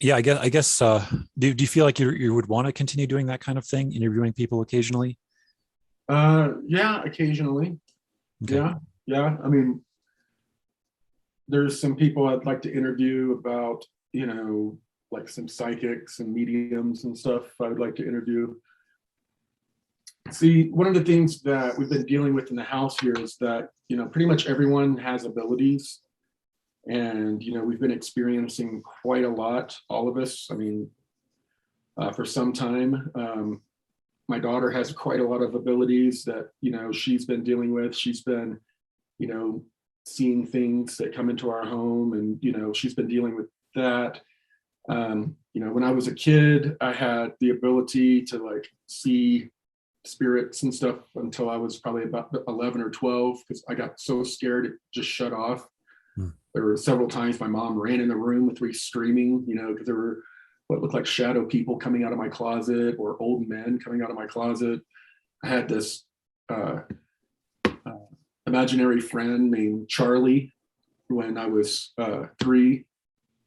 Yeah, I guess do you feel like you would want to continue doing that kind of thing, interviewing people occasionally? Yeah, occasionally. Okay. Yeah, yeah. I mean, there's some people I'd like to interview about, like some psychics and mediums and stuff. I would like to interview. See, one of the things that we've been dealing with in the house here is that, pretty much everyone has abilities. And, we've been experiencing quite a lot, all of us. I mean, for some time. My daughter has quite a lot of abilities that, she's been dealing with. She's been, you know, seeing things that come into our home, and, she's been dealing with that. When I was a kid, I had the ability to like see spirits and stuff until I was probably about 11 or 12 because I got so scared it just shut off. Hmm. There were several times my mom ran in the room with me screaming, because there were what looked like shadow people coming out of my closet or old men coming out of my closet. I had this uh, imaginary friend named Charlie when I was 3,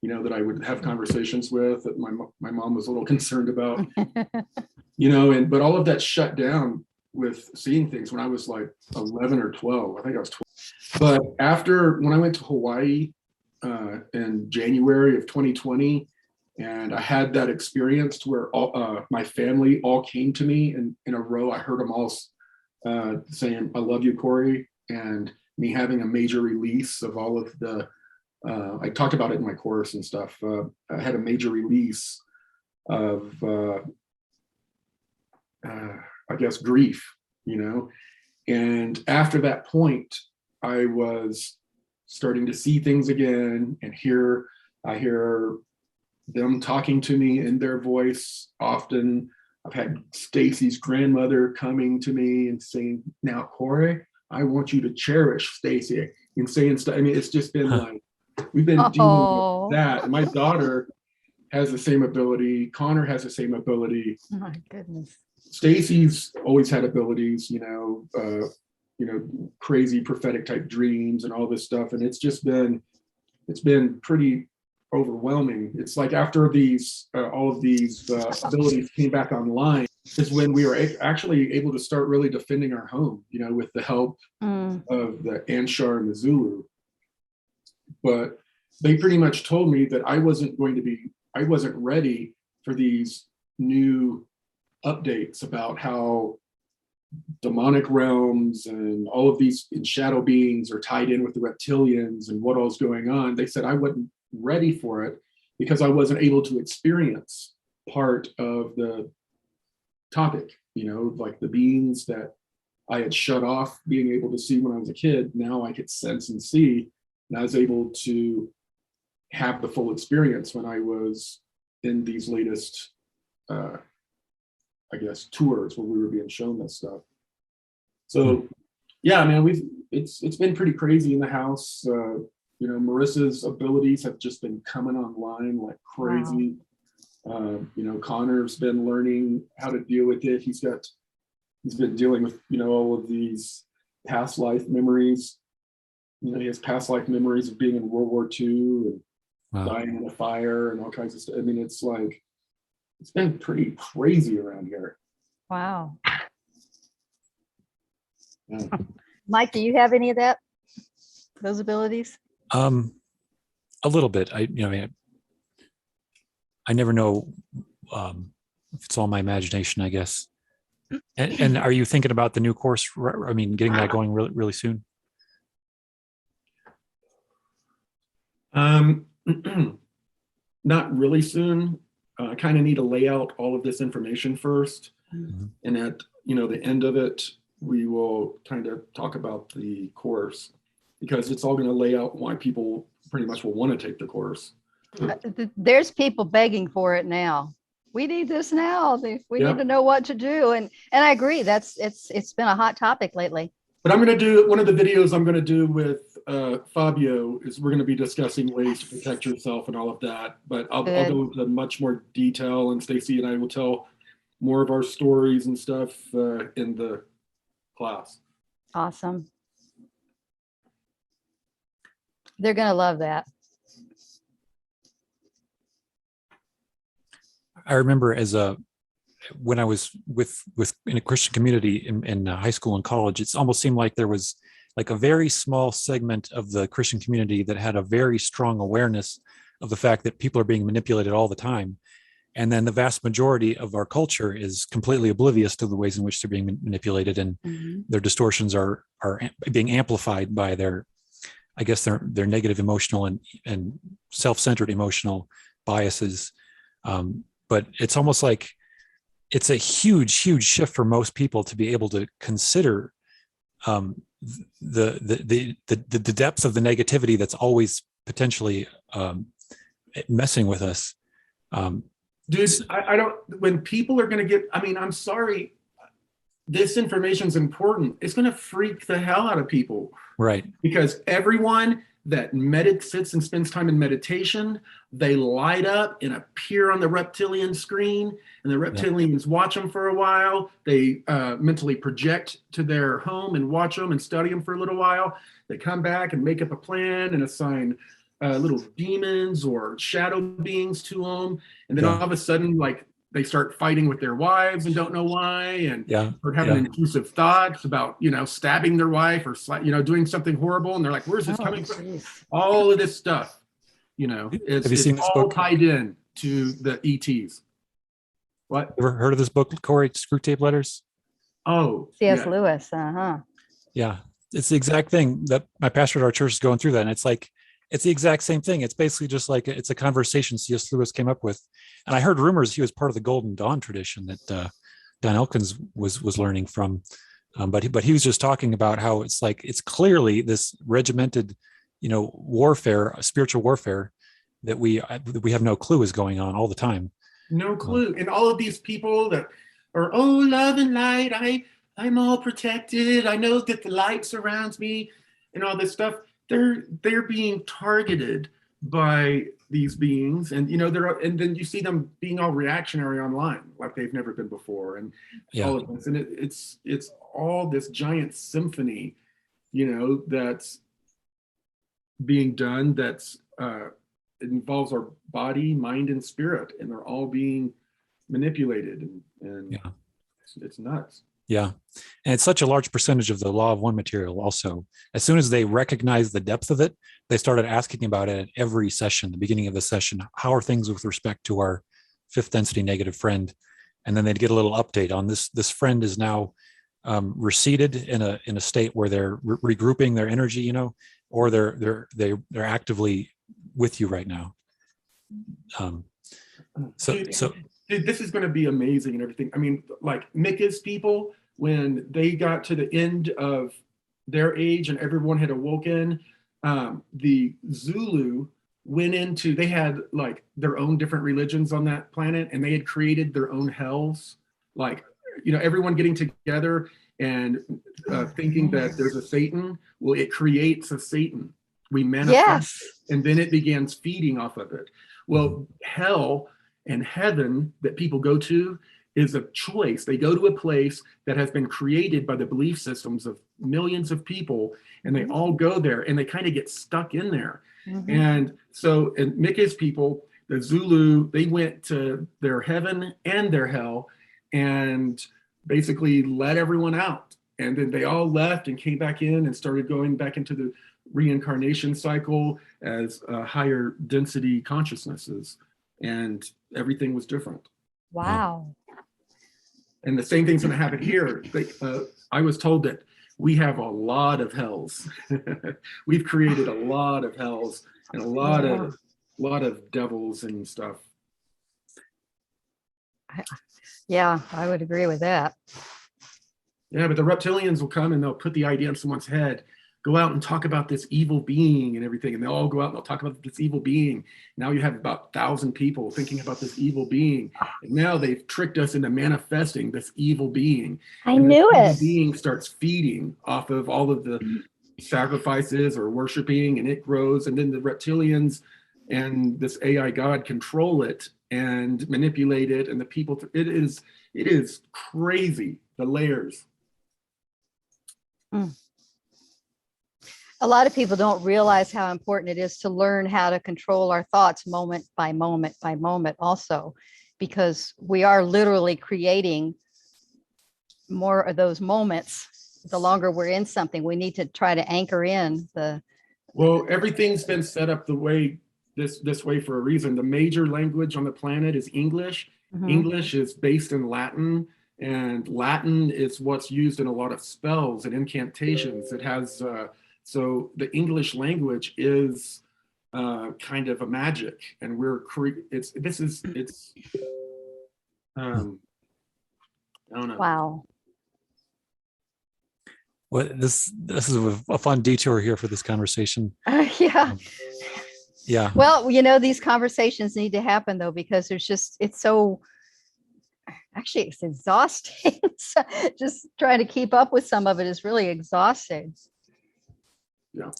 that I would have conversations with that my mom was a little concerned about, but all of that shut down with seeing things when I was like 11 or 12. I think I was 12. But after when I went to Hawaii in January of 2020, and I had that experience to where my family all came to me in a row. I heard them all saying, "I love you, Corey," and me having a major release of all of the. I talked about it in my course and stuff. I had a major release of, I guess, grief, And after that point, I was starting to see things again and I hear them talking to me in their voice often. I've had Stacy's grandmother coming to me and saying, "Now, Corey, I want you to cherish Stacy," and saying stuff. I mean, it's just been Huh. like, we've been dealing with Oh, that. And my daughter has the same ability. Connor has the same ability. my goodness. Stacy's always had abilities, crazy prophetic type dreams and all this stuff. And it's been pretty overwhelming. It's like after all of these abilities came back online is when we were actually able to start really defending our home, with the help of the Anshar and the Zulu. But they pretty much told me that I wasn't ready for these new updates about how demonic realms and all of these shadow beings are tied in with the reptilians and what all's going on. They said I wasn't ready for it because I wasn't able to experience part of the topic, like the beings that I had shut off being able to see when I was a kid. Now I could sense and see, and I was able to have the full experience when I was in these latest I guess tours where we were being shown this stuff. So yeah, man, it's been pretty crazy in the house. Marissa's abilities have just been coming online like crazy. Wow. Connor's been learning how to deal with it. He's been dealing with, all of these past life memories. He has past life memories of being in World War II and dying in a fire and all kinds of stuff. I mean, it's been pretty crazy around here. Wow. Yeah. Mike, do you have any of those abilities? A little bit. I never know if it's all my imagination, I guess. And are you thinking about the new course? I mean, getting that going really, really soon? Not really soon. I kind of need to lay out all of this information first. Mm-hmm. And at the end of it, we will kind of talk about the course because it's all going to lay out why people pretty much will want to take the course. There's people begging for it now. We need this now. We need to know what to do. And I agree. It's been a hot topic lately. But I'm going to do one of the videos I'm going to do with Fabio is we're going to be discussing ways to protect yourself and all of that. But I'll go into much more detail, and Stacy and I will tell more of our stories and stuff in the class. Awesome. They're going to love that. I remember when I was in a Christian community in high school and college, it's almost seemed like there was like a very small segment of the Christian community that had a very strong awareness of the fact that people are being manipulated all the time. And then the vast majority of our culture is completely oblivious to the ways in which they're being manipulated, and their distortions are being amplified by their negative emotional and self-centered emotional biases. But it's almost like it's a huge shift for most people to be able to consider the depth of the negativity that's always potentially messing with us. Dude, I don't, when people are going to get, I mean, I'm sorry, this information is important. It's going to freak the hell out of people. Right. Because everyone that sits and spends time in meditation, they light up and appear on the reptilian screen, and the reptilians watch them for a while. They mentally project to their home and watch them and study them for a little while. They come back and make up a plan and assign little demons or shadow beings to them. And then all of a sudden, like, they start fighting with their wives and don't know why, and start having intrusive thoughts about, stabbing their wife or, doing something horrible. And they're like, where's this coming from? All of this stuff, it's all tied in to the ETs. What? Ever heard of this book, Corey, Screw Tape Letters? Oh, C.S. Lewis. Yeah, it's the exact thing that my pastor at our church is going through that. And it's like, it's the exact same thing. It's basically just like, it's a conversation C.S. Lewis came up with. And I heard rumors he was part of the Golden Dawn tradition that Don Elkins was learning from. But he was just talking about how it's like, it's clearly this regimented, warfare, spiritual warfare that we have no clue is going on all the time. No clue. And all of these people that are, oh, love and light, I'm all protected. I know that the light surrounds me and all this stuff. They're being targeted by these beings, and and then you see them being all reactionary online like they've never been before, and all of this, and it's all this giant symphony, that's being done, that's it involves our body, mind, and spirit, and they're all being manipulated, and it's nuts. Yeah. And it's such a large percentage of the law of one material also. As soon as they recognize the depth of it, they started asking about it at every session, the beginning of the session. How are things with respect to our fifth density negative friend? And then they'd get a little update on this. This friend is now receded in a state where they're regrouping their energy, or they're actively with you right now. Dude, this is going to be amazing and everything. I mean, like Micca's people, when they got to the end of their age and everyone had awoken, the Zulu went into, they had like their own different religions on that planet, and they had created their own hells. Like, everyone getting together and thinking that there's a Satan. Well, it creates a Satan. We manifest, and then it begins feeding off of it. Well, hell and heaven that people go to is a choice. They go to a place that has been created by the belief systems of millions of people, and they all go there, and they kind of get stuck in there. And so, and Micca's people, the Zulu, they went to their heaven and their hell and basically let everyone out. And then they all left and came back in and started going back into the reincarnation cycle as higher density consciousnesses. And everything was different. Wow. And the same thing's going to happen here. I was told that we have a lot of hells. We've created a lot of hells and a lot of devils and stuff. Yeah, I would agree with that. Yeah, but the reptilians will come and they'll put the idea in someone's head. Go out and talk about this evil being and everything. And they'll all go out and they'll talk about this evil being. Now you have about 1,000 people thinking about this evil being. And now they've tricked us into manifesting this evil being. I knew it. The being starts feeding off of all of the sacrifices or worshiping, and it grows. And then the reptilians and this AI God control it and manipulate it. And the people, it is crazy, the layers. A lot of people don't realize how important it is to learn how to control our thoughts moment by moment by moment also. because we are literally creating more of those moments. The longer we're in something, we need to try to anchor in the. Well, everything's been set up the way this way for a reason. The major language on the planet is English. Mhm. English is based in Latin, and Latin is what's used in a lot of spells and incantations. It has so the English language is kind of a magic, and it's I don't know. Wow. Well, this is a fun detour here for this conversation. Yeah. Yeah. Well, these conversations need to happen though, because it's so, actually it's exhausting. So just trying to keep up with some of it is really exhausting. Yeah.